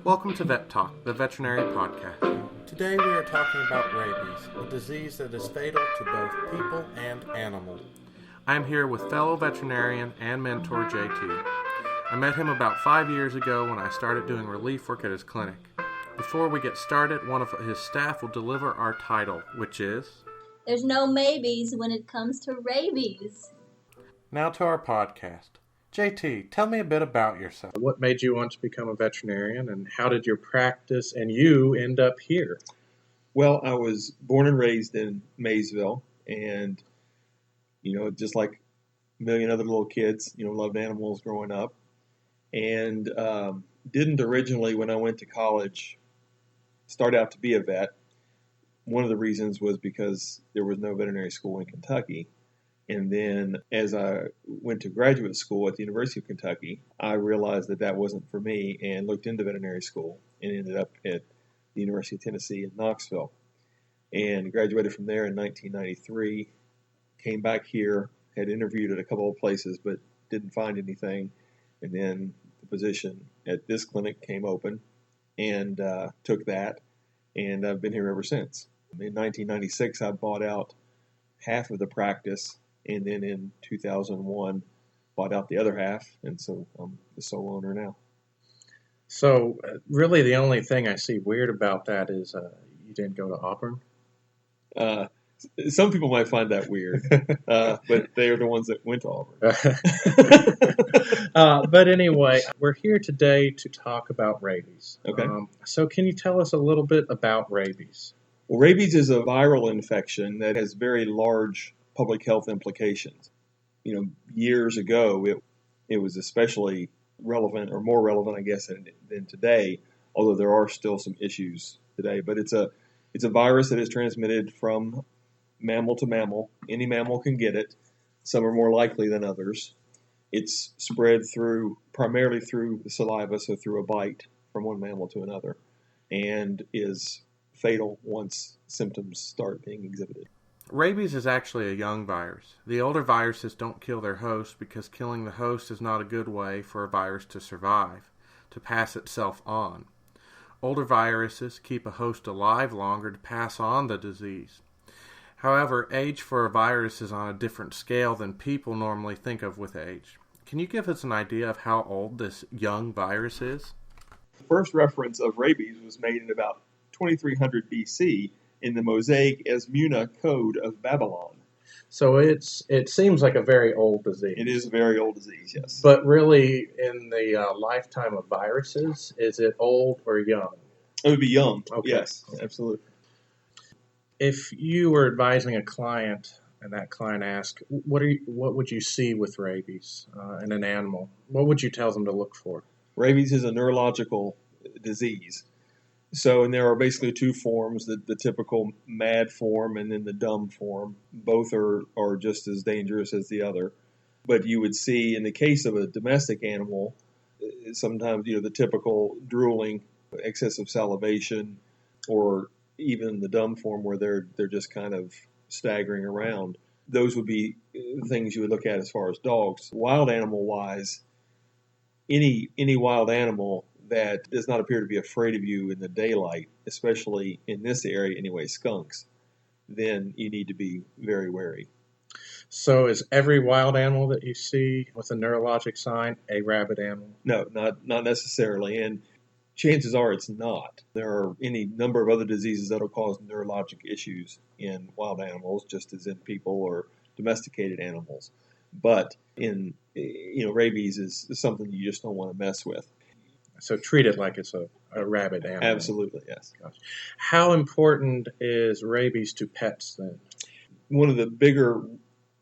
Welcome to Vet Talk, the veterinary podcast. Today we are talking about rabies, a disease that is fatal to both people and animals. I am here with fellow veterinarian and mentor JT. I met him about 5 years ago when I started doing relief work at his clinic. Before we get started, one of his staff will deliver our title, which is... There's no maybes when it comes to rabies. Now to our podcast. JT, tell me a bit about yourself. What made you want to become a veterinarian, and how did your practice and you end up here? Well, I was born and raised in Maysville, and, just like a million other little kids, loved animals growing up, and didn't originally, when I went to college, start out to be a vet. One of the reasons was because there was no veterinary school in Kentucky. And then as I went to graduate school at the University of Kentucky, I realized that wasn't for me and looked into veterinary school and ended up at the University of Tennessee in Knoxville. And graduated from there in 1993, came back here, had interviewed at a couple of places, but didn't find anything. And then the position at this clinic came open and took that, and I've been here ever since. In 1996, I bought out half of the practice, and then in 2001, bought out the other half, and so I'm the sole owner now. So really the only thing I see weird about that is you didn't go to Auburn? Some people might find that weird, but they are the ones that went to Auburn. But anyway, we're here today to talk about rabies. Okay. So can you tell us a little bit about rabies? Well, rabies is a viral infection that has very large public health implications. Years ago, it was especially relevant, or more relevant, I guess, than today, although there are still some issues today. But it's a virus that is transmitted from mammal to mammal. Any mammal can get it. Some are more likely than others. It's spread primarily through the saliva, so through a bite from one mammal to another, and is fatal once symptoms start being exhibited. Rabies is actually a young virus. The older viruses don't kill their host because killing the host is not a good way for a virus to survive, to pass itself on. Older viruses keep a host alive longer to pass on the disease. However, age for a virus is on a different scale than people normally think of with age. Can you give us an idea of how old this young virus is? The first reference of rabies was made in about 2300 BC in the Mosaic Esmuna Code of Babylon. So it seems like a very old disease. It is a very old disease, yes. But really, in the lifetime of viruses, is it old or young? It would be young, Okay. Yes, absolutely. If you were advising a client and that client asked, what would you see with rabies in an animal? What would you tell them to look for? Rabies is a neurological disease. And there are basically two forms, the typical mad form and then the dumb form. Both are just as dangerous as the other. But you would see, in the case of a domestic animal, sometimes, the typical drooling, excessive salivation, or even the dumb form where they're just kind of staggering around. Those would be things you would look at as far as dogs. Wild animal-wise, any wild animal that does not appear to be afraid of you in the daylight, especially in this area anyway, skunks, then you need to be very wary. So is every wild animal that you see with a neurologic sign a rabid animal? No, not necessarily, and chances are it's not. There are any number of other diseases that will cause neurologic issues in wild animals, just as in people or domesticated animals. But rabies is something you just don't want to mess with. So treat it like it's a rabid animal. Absolutely, yes. Gosh. How important is rabies to pets then? One of the bigger,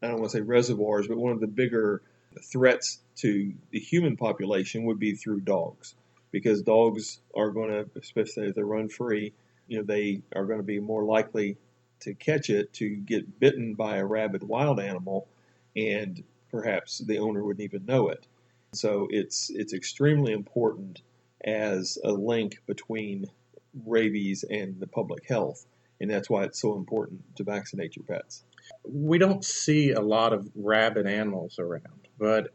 I don't want to say reservoirs, but one of the bigger threats to the human population would be through dogs. Because dogs are going to, especially if they run free, they are going to be more likely to catch it, to get bitten by a rabid wild animal, and perhaps the owner wouldn't even know it. So it's extremely important as a link between rabies and the public health, and that's why it's so important to vaccinate your pets. We don't see a lot of rabid animals around, but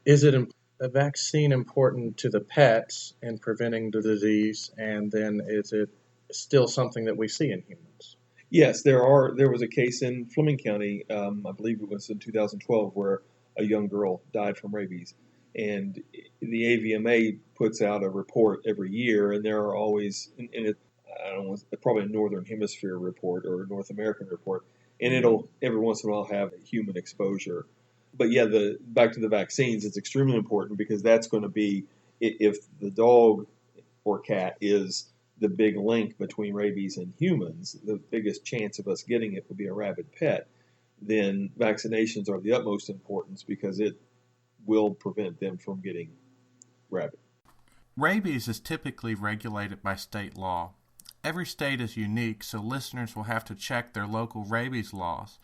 is it a vaccine important to the pets in preventing the disease, and then is it still something that we see in humans? Yes, There was a case in Fleming County, I believe it was in 2012, where a young girl died from rabies. And the AVMA puts out a report every year, and there are always, I don't know, probably a Northern Hemisphere report or a North American report, and it'll every once in a while have human exposure. But yeah, back to the vaccines, it's extremely important because that's going to be, if the dog or cat is the big link between rabies and humans, the biggest chance of us getting it would be a rabid pet, then vaccinations are of the utmost importance because it will prevent them from getting rabid. Rabies is typically regulated by state law. Every state is unique, so listeners will have to check their local rabies laws.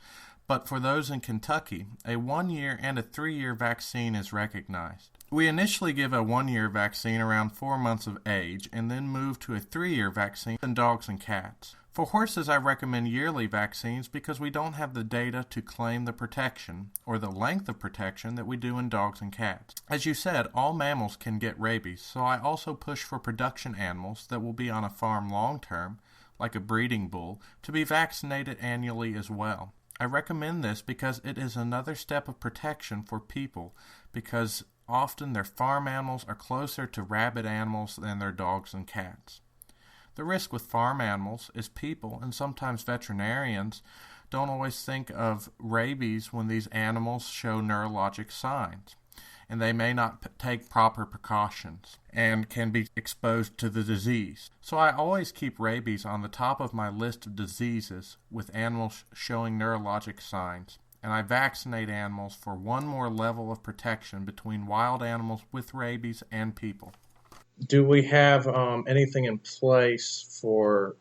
But for those in Kentucky, a 1-year and a 3-year vaccine is recognized. We initially give a 1-year vaccine around 4 months of age and then move to a 3-year vaccine in dogs and cats. For horses, I recommend yearly vaccines because we don't have the data to claim the protection or the length of protection that we do in dogs and cats. As you said, all mammals can get rabies, so I also push for production animals that will be on a farm long term, like a breeding bull, to be vaccinated annually as well. I recommend this because it is another step of protection for people, because often their farm animals are closer to rabid animals than their dogs and cats. The risk with farm animals is people, and sometimes veterinarians, don't always think of rabies when these animals show neurologic signs, and they may not take proper precautions and can be exposed to the disease. So I always keep rabies on the top of my list of diseases with animals showing neurologic signs, and I vaccinate animals for one more level of protection between wild animals with rabies and people. Do we have anything in place for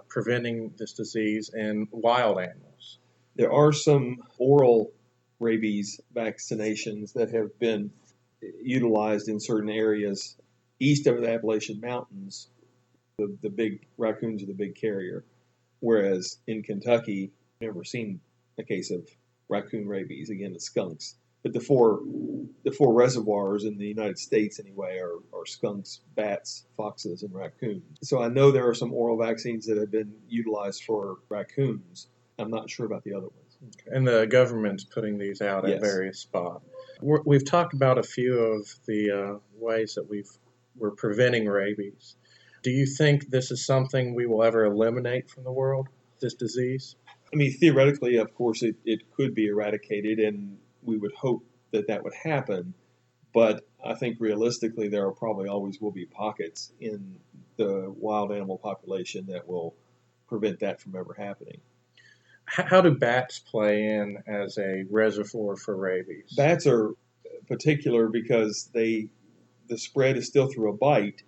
preventing this disease in wild animals? There are some oral rabies vaccinations that have been utilized in certain areas east of the Appalachian Mountains. The big raccoons are the big carrier, whereas in Kentucky, I've never seen a case of raccoon rabies. Again, it's skunks. But the four reservoirs in the United States anyway are skunks, bats, foxes, and raccoons. So I know there are some oral vaccines that have been utilized for raccoons. I'm not sure about the other ones. Okay. And the government's putting these out at Yes. various spots. We've talked about a few of the ways that we're preventing rabies. Do you think this is something we will ever eliminate from the world, this disease? I mean, theoretically, of course, it could be eradicated, and we would hope that would happen. But I think realistically, there probably always will be pockets in the wild animal population that will prevent that from ever happening. How do bats play in as a reservoir for rabies? Bats are particular because the spread is still through a bite,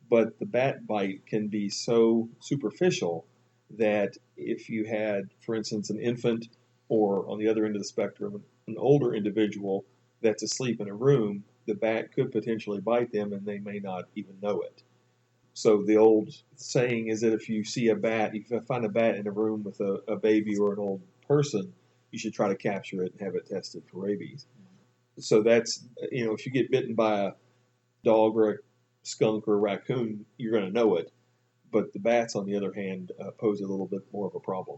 but the bat bite can be so superficial that if you had, for instance, an infant or on the other end of the spectrum, an older individual that's asleep in a room, the bat could potentially bite them and they may not even know it. So the old saying is that if you find a bat in a room with a baby or an old person, you should try to capture it and have it tested for rabies. So that's, if you get bitten by a dog or a skunk or a raccoon, you're going to know it. But the bats, on the other hand, pose a little bit more of a problem.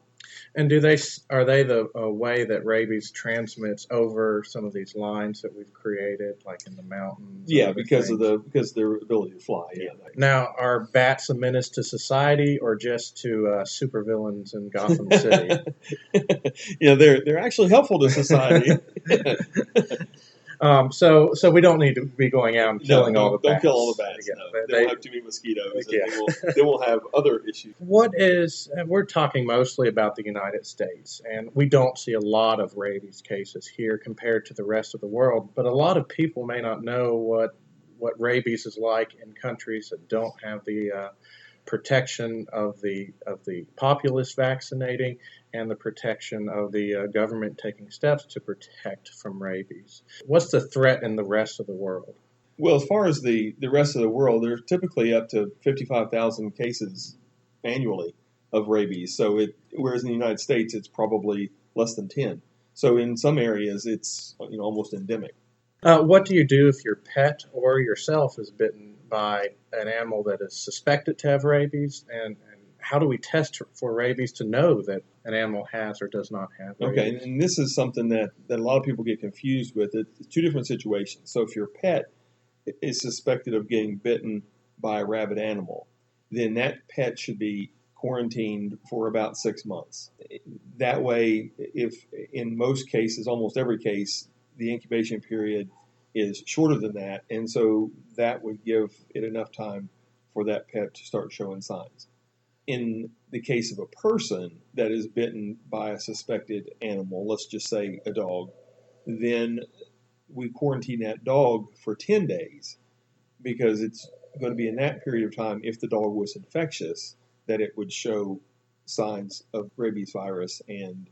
And are they the way that rabies transmits over some of these lines that we've created, like in the mountains? Yeah, because of their ability to fly. Yeah. Now, are bats a menace to society or just to supervillains in Gotham City? They're actually helpful to society. So we don't need to be going out and killing all the bats. Don't kill all the bats. Yeah, no. They won't have too many mosquitoes. Yeah. And they will have other issues. We're talking mostly about the United States, and we don't see a lot of rabies cases here compared to the rest of the world, but a lot of people may not know what rabies is like in countries that don't have the protection of the populace vaccinating and the protection of the government taking steps to protect from rabies. What's the threat in the rest of the world? Well, as far as the rest of the world, there's typically up to 55,000 cases annually of rabies. So whereas in the United States, it's probably less than 10. So in some areas, it's almost endemic. What do you do if your pet or yourself is bitten by an animal that is suspected to have rabies? And how do we test for rabies to know that an animal has or does not have rabies? Okay, and this is something that a lot of people get confused with. It's two different situations. So if your pet is suspected of getting bitten by a rabid animal, then that pet should be quarantined for about 6 months. That way, if in most cases, almost every case, the incubation period is shorter than that, and so that would give it enough time for that pet to start showing signs. In the case of a person that is bitten by a suspected animal, let's just say a dog, then we quarantine that dog for 10 days because it's going to be in that period of time, if the dog was infectious, that it would show signs of rabies virus and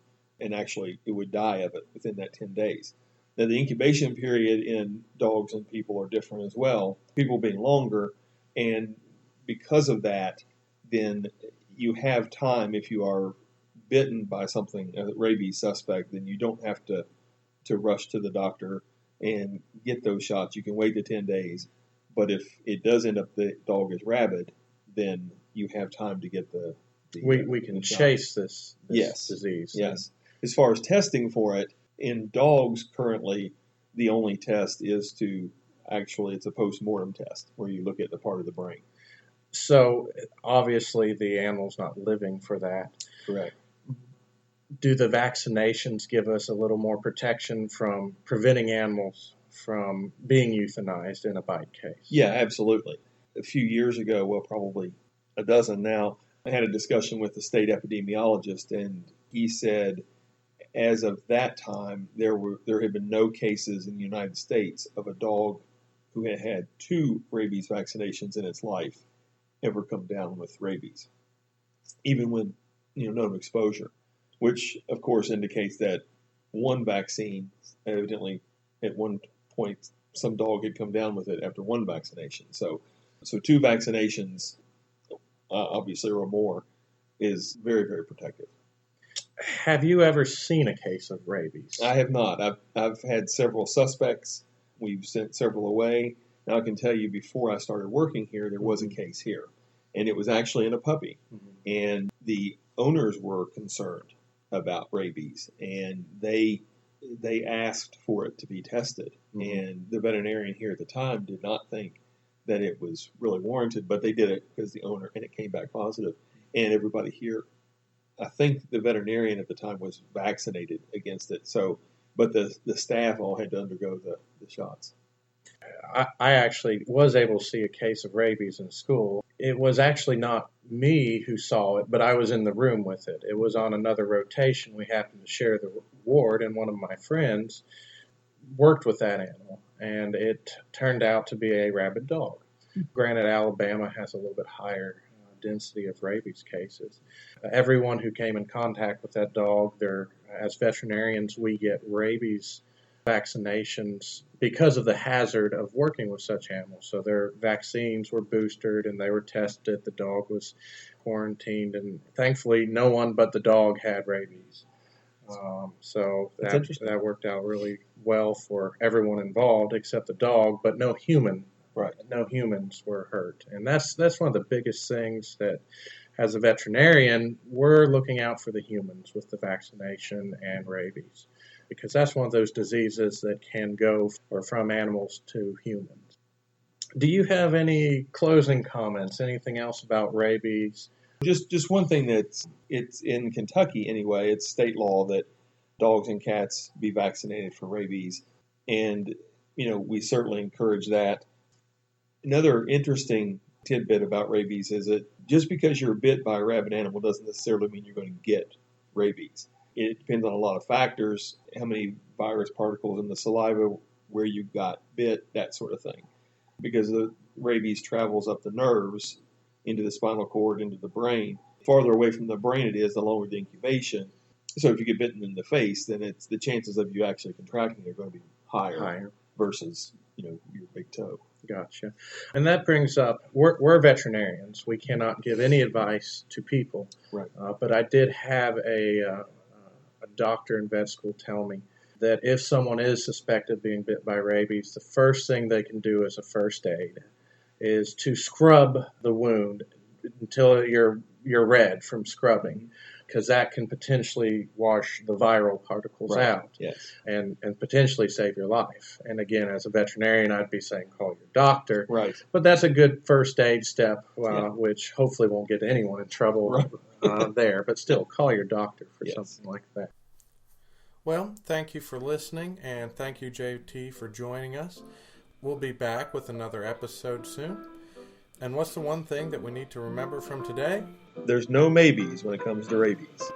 actually it would die of it within that 10 days. Now, the incubation period in dogs and people are different as well, people being longer, and because of that, then you have time. If you are bitten by something, a rabies suspect, then you don't have to rush to the doctor and get those shots. You can wait the 10 days. But if it does end up the dog is rabid, then you have time to get the we can chase this yes. disease. Yes. As far as testing for it, in dogs currently, the only test is it's a post-mortem test where you look at the part of the brain. So obviously the animal's not living for that. Correct. Do the vaccinations give us a little more protection from preventing animals from being euthanized in a bite case? Yeah, absolutely. A few years ago, well, probably a dozen now, I had a discussion with the state epidemiologist, and he said as of that time, there had been no cases in the United States of a dog who had had 2 rabies vaccinations in its life ever come down with rabies, even with known exposure, which of course indicates that one vaccine, evidently at one point some dog had come down with it after 1 vaccination. So 2 vaccinations, obviously, or more, is very, very protective. Have you ever seen a case of rabies? I have not. I've had several suspects. We've sent several away. Now I can tell you, before I started working here, there was a case here, and it was actually in a puppy. Mm-hmm. And the owners were concerned about rabies, and they asked for it to be tested. Mm-hmm. And the veterinarian here at the time did not think that it was really warranted, but they did it because the owner, and it came back positive. And everybody here, I think the veterinarian at the time was vaccinated against it. So, but the staff all had to undergo the shots. I actually was able to see a case of rabies in school. It was actually not me who saw it, but I was in the room with it. It was on another rotation. We happened to share the ward, and one of my friends worked with that animal, and it turned out to be a rabid dog. Granted, Alabama has a little bit higher density of rabies cases. Everyone who came in contact with that dog, as veterinarians, we get rabies vaccinations because of the hazard of working with such animals. So their vaccines were boosted and they were tested. The dog was quarantined, and thankfully no one but the dog had rabies. So that worked out really well for everyone involved except the dog, but no human. Right. No humans were hurt. And that's one of the biggest things that, as a veterinarian, we're looking out for the humans with the vaccination and rabies, because that's one of those diseases that can go from animals to humans. Do you have any closing comments? Anything else about rabies? Just one thing it's in Kentucky anyway, it's state law that dogs and cats be vaccinated for rabies. And, we certainly encourage that. Another interesting tidbit about rabies is that just because you're bit by a rabid animal doesn't necessarily mean you're going to get rabies. It depends on a lot of factors, how many virus particles in the saliva, where you got bit, that sort of thing. Because the rabies travels up the nerves into the spinal cord, into the brain. The farther away from the brain it is, the longer the incubation. So if you get bitten in the face, then the chances of you actually contracting are going to be higher. Versus, your big toe. Gotcha. And that brings up, we're veterinarians. We cannot give any advice to people. Right. But I did have a doctor in vet school tell me that if someone is suspected of being bit by rabies, the first thing they can do as a first aid is to scrub the wound until you're red from scrubbing, because that can potentially wash the viral particles out and potentially save your life. And again, as a veterinarian, I'd be saying call your doctor. Right. But that's a good first aid step, which hopefully won't get anyone in trouble there. But still, call your doctor for something like that. Well, thank you for listening, and thank you, JT, for joining us. We'll be back with another episode soon. And what's the one thing that we need to remember from today? There's no maybes when it comes to rabies.